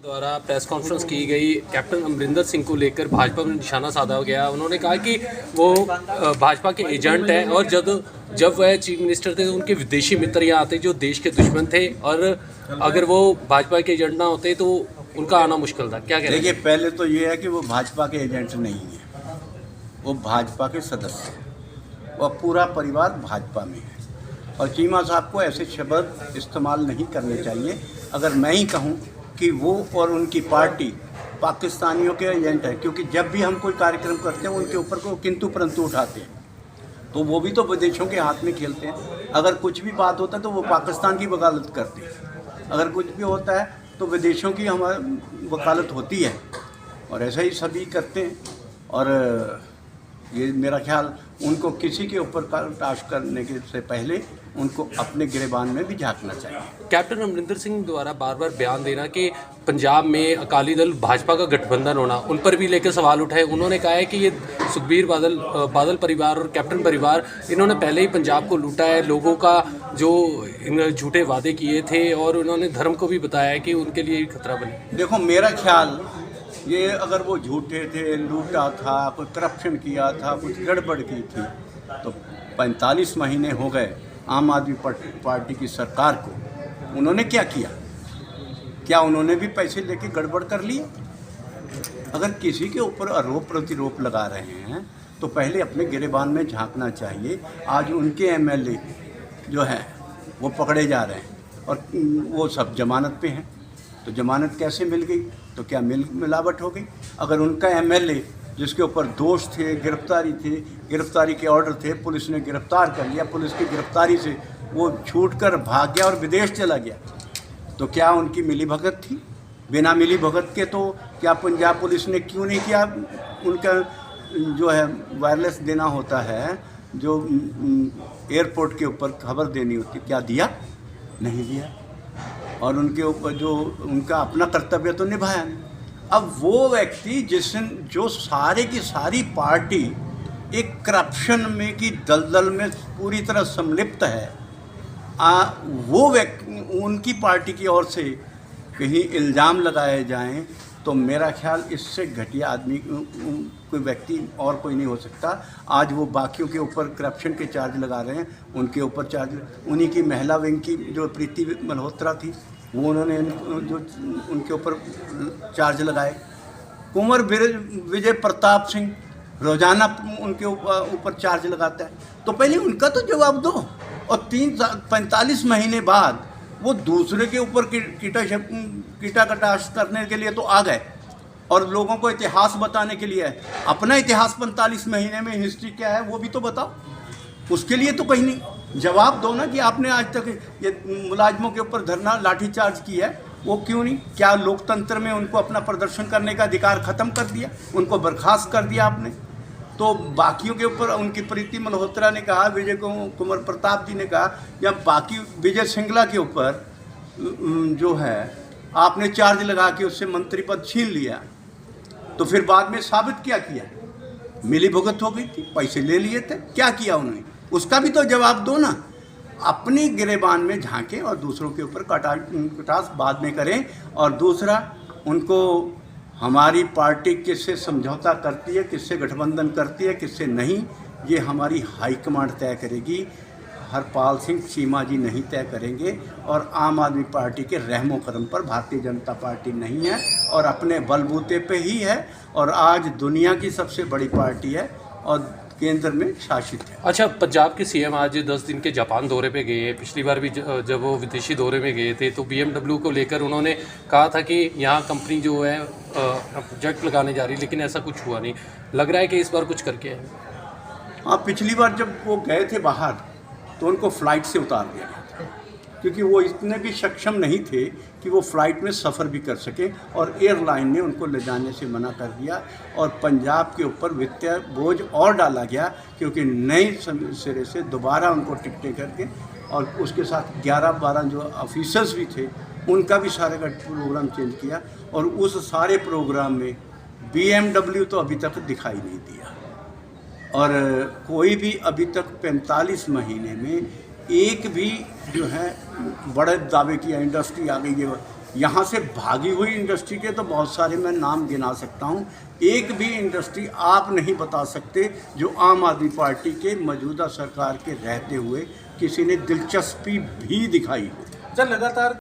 द्वारा press conference की गई कैप्टन अमरिंदर सिंह को लेकर भाजपा में निशाना साधा गया। उन्होंने कहा कि वो भाजपा के एजेंट हैं और जब वह चीफ मिनिस्टर थे तो उनके विदेशी मित्र यहाँ आते जो देश के दुश्मन थे, और अगर वो भाजपा के एजेंट ना होते तो उनका आना मुश्किल था। क्या कहते हैं? देखिए, पहले तो ये है कि वो भाजपा के एजेंट नहीं है, वो भाजपा के सदस्य हैं। वह पूरा परिवार भाजपा में है और चीमा साहब को ऐसे शब्द इस्तेमाल नहीं करने चाहिए। अगर मैं ही कहूँ कि वो और उनकी पार्टी पाकिस्तानियों के एजेंट है, क्योंकि जब भी हम कोई कार्यक्रम करते हैं उनके ऊपर को किंतु परंतु उठाते हैं, तो वो भी तो विदेशों के हाथ में खेलते हैं। अगर कुछ भी बात होता है तो वो पाकिस्तान की वकालत करते हैं, अगर कुछ भी होता है तो विदेशों की हमारी वकालत होती है, और ऐसा ही सभी करते हैं। और ये मेरा ख्याल उनको किसी के ऊपर टाश करने के से पहले उनको अपने गिरेबान में भी झांकना चाहिए। कैप्टन अमरिंदर सिंह द्वारा बार बार बयान देना कि पंजाब में अकाली दल भाजपा का गठबंधन होना, उन पर भी लेकर सवाल उठाए। उन्होंने कहा है कि ये सुखबीर बादल परिवार और कैप्टन परिवार, इन्होंने पहले ही पंजाब को लूटा है, लोगों का जो इन झूठे वादे किए थे, और उन्होंने धर्म को भी बताया कि उनके लिए खतरा बने। देखो, मेरा ख्याल ये अगर वो झूठे थे, लूटा था, कोई करप्शन किया था, कुछ गड़बड़ की थी, तो 45 महीने हो गए आम आदमी पार्टी की सरकार को। उन्होंने क्या किया? क्या उन्होंने भी पैसे लेके गड़बड़ कर लिए? अगर किसी के ऊपर आरोप प्रतिरोप लगा रहे हैं तो पहले अपने गिरेबान में झांकना चाहिए। आज उनके एमएलए जो हैं वो पकड़े जा रहे हैं और वो सब जमानत पे हैं, तो जमानत कैसे मिल गई? तो क्या मिलावट हो गई? अगर उनका एमएलए जिसके ऊपर दोष थे, गिरफ्तारी के ऑर्डर थे, पुलिस ने गिरफ्तार कर लिया, पुलिस की गिरफ्तारी से वो छूटकर भाग गया और विदेश चला गया, तो क्या उनकी मिलीभगत थी? बिना मिलीभगत के तो क्या पंजाब पुलिस ने क्यों नहीं किया? उनका जो है वायरलेस देना होता है, जो एयरपोर्ट के ऊपर खबर देनी होती, क्या दिया? नहीं दिया। और उनके ऊपर जो उनका अपना कर्तव्य तो निभाया नहीं। अब वो व्यक्ति जो सारे की सारी पार्टी एक करप्शन में की दलदल में पूरी तरह संलिप्त है, वो व्यक्ति, उनकी पार्टी की ओर से कहीं इल्ज़ाम लगाए जाएं, तो मेरा ख्याल इससे घटिया आदमी कोई व्यक्ति और कोई नहीं हो सकता। आज वो बाकियों के ऊपर करप्शन के चार्ज लगा रहे हैं, उनके ऊपर चार्ज, उन्हीं की महिला विंग की जो प्रीति मल्होत्रा थी, वो उन्होंने जो उनके ऊपर चार्ज लगाए। कुंवर विजय प्रताप सिंह रोज़ाना उनके ऊपर चार्ज लगाता है, तो पहले उनका तो जवाब दो। और 45 महीने बाद वो दूसरे के ऊपर कीटा कटाश करने के लिए तो आ गए, और लोगों को इतिहास बताने के लिए अपना इतिहास 45 महीने में हिस्ट्री क्या है वो भी तो बताओ। उसके लिए तो कहीं नहीं जवाब दो ना कि आपने आज तक ये मुलाजमों के ऊपर धरना लाठीचार्ज किया है, वो क्यों नहीं? क्या लोकतंत्र में उनको अपना प्रदर्शन करने का अधिकार ख़त्म कर दिया? उनको बर्खास्त कर दिया आपने? तो बाकियों के ऊपर उनकी प्रीति मल्होत्रा ने कहा, विजय कुंवर प्रताप जी ने कहा, या बाकी विजय सिंगला के ऊपर जो है आपने चार्ज लगा के उससे मंत्री पद छीन लिया, तो फिर बाद में साबित क्या किया? मिलीभगत हो गई थी, पैसे ले लिए थे, क्या किया उन्होंने? उसका भी तो जवाब दो ना। अपनी गिरेबान में झांकें और दूसरों के ऊपर कटास बाद में करें। और दूसरा, उनको हमारी पार्टी किससे समझौता करती है, किससे गठबंधन करती है, किससे नहीं, ये हमारी हाईकमांड तय करेगी। हरपाल सिंह चीमा जी नहीं तय करेंगे, और आम आदमी पार्टी के रहमो करम पर भारतीय जनता पार्टी नहीं है और अपने बलबूते पे ही है, और आज दुनिया की सबसे बड़ी पार्टी है और केंद्र में शासित है। अच्छा, पंजाब के सीएम आज 10 दिन के जापान दौरे पे गए हैं। पिछली बार भी जब वो विदेशी दौरे में गए थे तो BMW को लेकर उन्होंने कहा था कि यहाँ कंपनी जो है प्रोजेक्ट लगाने जा रही, लेकिन ऐसा कुछ हुआ नहीं। लग रहा है कि इस बार कुछ करके है। हाँ, पिछली बार जब वो गए थे बाहर तो उनको फ़्लाइट से उतार दिया गया था, क्योंकि वो इतने भी सक्षम नहीं थे कि वो फ़्लाइट में सफ़र भी कर सकें, और एयरलाइन ने उनको ले जाने से मना कर दिया, और पंजाब के ऊपर वित्तीय बोझ और डाला गया, क्योंकि नए सिरे से दोबारा उनको टिकटें करके, और उसके साथ 11-12 जो ऑफिसर्स भी थे उनका भी सारे का प्रोग्राम चेंज किया, और उस सारे प्रोग्राम में BMW तो अभी तक दिखाई नहीं दिया। और कोई भी अभी तक 45 महीने में एक भी जो है बड़े दावे किया इंडस्ट्री आ गई है, यहाँ से भागी हुई इंडस्ट्री के तो बहुत सारे मैं नाम गिना सकता हूँ, एक भी इंडस्ट्री आप नहीं बता सकते जो आम आदमी पार्टी के मौजूदा सरकार के रहते हुए किसी ने दिलचस्पी भी दिखाई हो। जब लगातार